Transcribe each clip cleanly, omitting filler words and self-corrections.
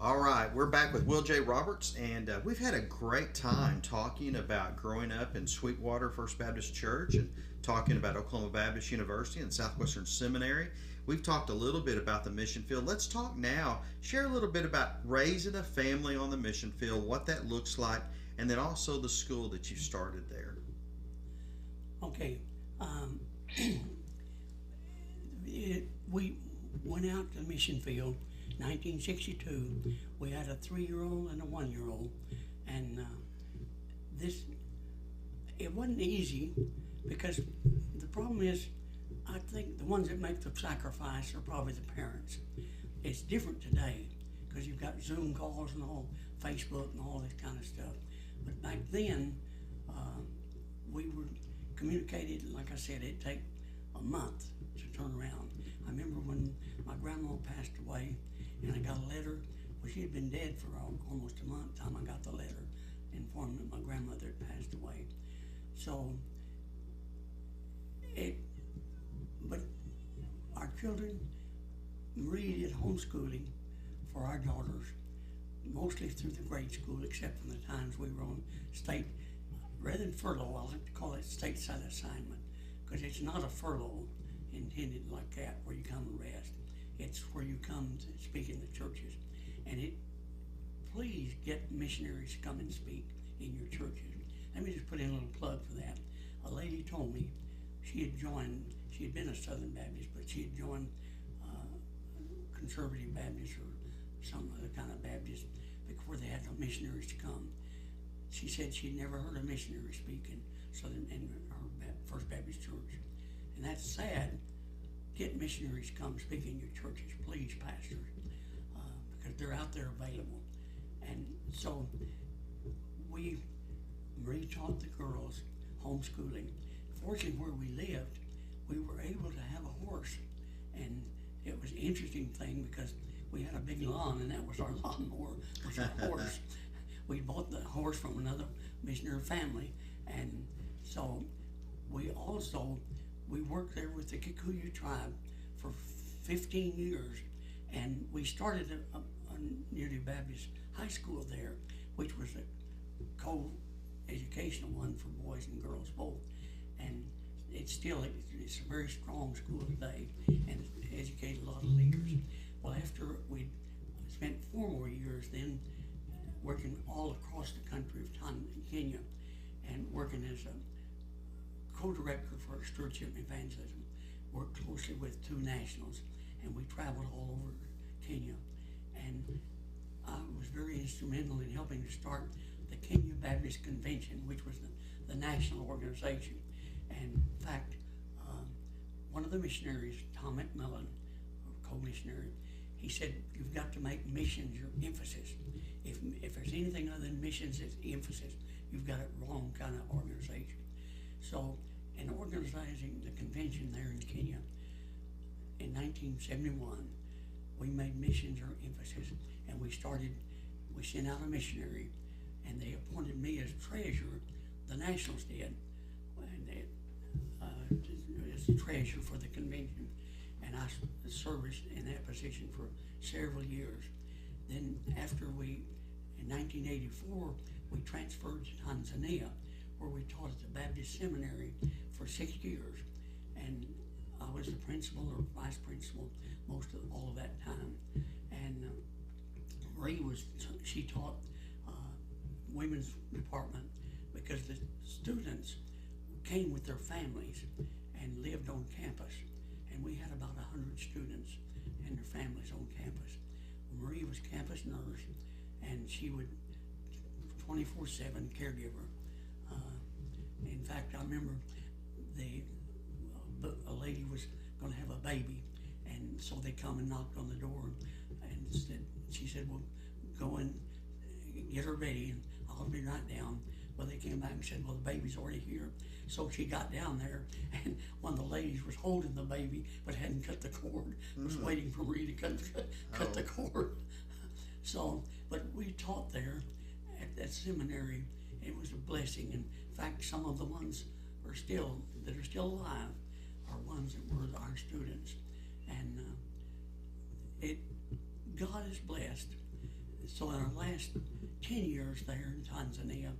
All right, we're back with Will J. Roberts, and we've had a great time talking about growing up in Sweetwater First Baptist Church and talking about Oklahoma Baptist University and Southwestern Seminary. We've talked a little bit about the mission field. Let's talk now, share a little bit about raising a family on the mission field, what that looks like, and then also the school that you started there. Okay. We went out to the mission field 1962. We had a 3-year-old and a 1-year-old, and it wasn't easy because the problem is, I think the ones that make the sacrifice are probably the parents. It's different today because you've got Zoom calls and all, Facebook and all this kind of stuff. But back then, we were communicated, like I said, it'd take a month to turn around. I remember when my grandma passed away and I got a letter. Well, she had been dead for almost a month time I got the letter informing that my grandmother had passed away. So, but our children, Marie did homeschooling for our daughters, mostly through the grade school, except for the times we were on state, rather than furlough, I like to call it stateside assignment, because it's not a furlough intended like that where you come and rest. It's where you come to speak in the churches. And please get missionaries to come and speak in your churches. Let me just put in a little plug for that. A lady told me she had been a Southern Baptist, but she had joined Conservative Baptist or some other kind of Baptist before they had the missionaries to come. She said she'd never heard a missionary speak in her First Baptist Church. And that's sad. Get missionaries to come speak in your churches, please, pastors, because they're out there available. And so Marie taught the girls homeschooling. Fortunately, where we lived, we were able to have a horse. And it was an interesting thing because we had a big lawn, and that was our lawnmower, was our horse. We bought the horse from another missionary family, and so we worked there with the Kikuyu tribe for 15 years, and we started a Unity Baptist high school there, which was a co-educational one for boys and girls both, and it's a very strong school today, and it's educated a lot of leaders. Well, after we spent 4 more years then working all across the country of Kenya, and working as a co-director for stewardship and evangelism, worked closely with 2 nationals, and we traveled all over Kenya. And I was very instrumental in helping to start the Kenya Baptist Convention, which was the national organization. And in fact, one of the missionaries, Tom McMillan, co-missionary, he said, you've got to make missions your emphasis. If there's anything other than missions as emphasis, you've got it wrong kind of organization. So in organizing the convention there in Kenya in 1971, we made missions our emphasis, and we sent out a missionary, and they appointed me as treasurer. The nationals did, and as treasurer for the convention, and I served in that position for several years. Then after in 1984, we transferred to Tanzania, where we taught at the Baptist Seminary for 6 years. And I was the principal or vice principal most of all of that time. And Marie she taught women's department because the students came with their families and lived on campus. And we had about 100 students and their families on campus. Marie was campus nurse, and she would 24/7 caregiver. In fact, I remember a lady was going to have a baby, and so they come and knocked on the door, and she said, well, go and get her ready, and I'll be right down. Well, they came back and said, well, the baby's already here. So she got down there, and one of the ladies was holding the baby, but hadn't cut the cord, was waiting for Marie to cut the cord. So, but we taught there at that seminary. It was a blessing. In fact, some of the ones that are still alive are ones that were our students. And God is blessed So in our last 10 years there in Tanzania,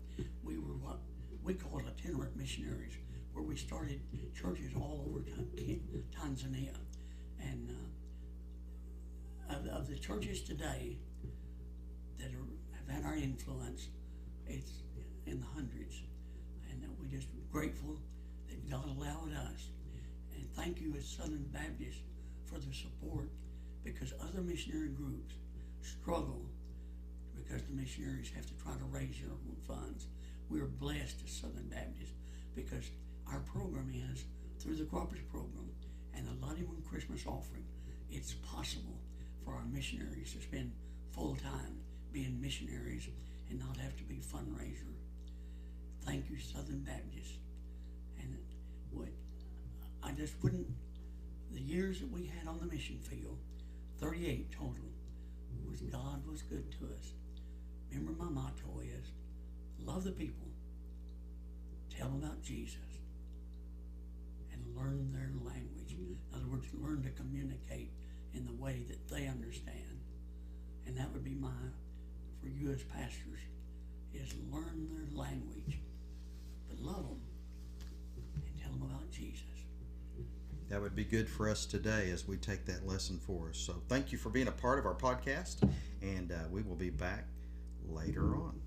we were what we called itinerant missionaries, where we started churches all over Tanzania. And of the churches today that have had our influence, it's in the hundreds. And we're just grateful that God allowed us. And thank you as Southern Baptists for the support, because other missionary groups struggle because the missionaries have to try to raise their own funds. We're blessed as Southern Baptists because our program is through the cooperative program and the Lottie Moon Christmas offering. It's possible for our missionaries to spend full time being missionaries and not have to be fundraiser. Thank you, Southern Baptists. And I just wouldn't, the years that we had on the mission field, 38 total, was God was good to us. Remember, my motto is, love the people, tell them about Jesus, and learn their language. In other words, learn to communicate in the way that they understand. And that would be for you as pastors, is learn their language, but love them and tell them about Jesus. That would be good for us today as we take that lesson for us. So thank you for being a part of our podcast, and we will be back later on.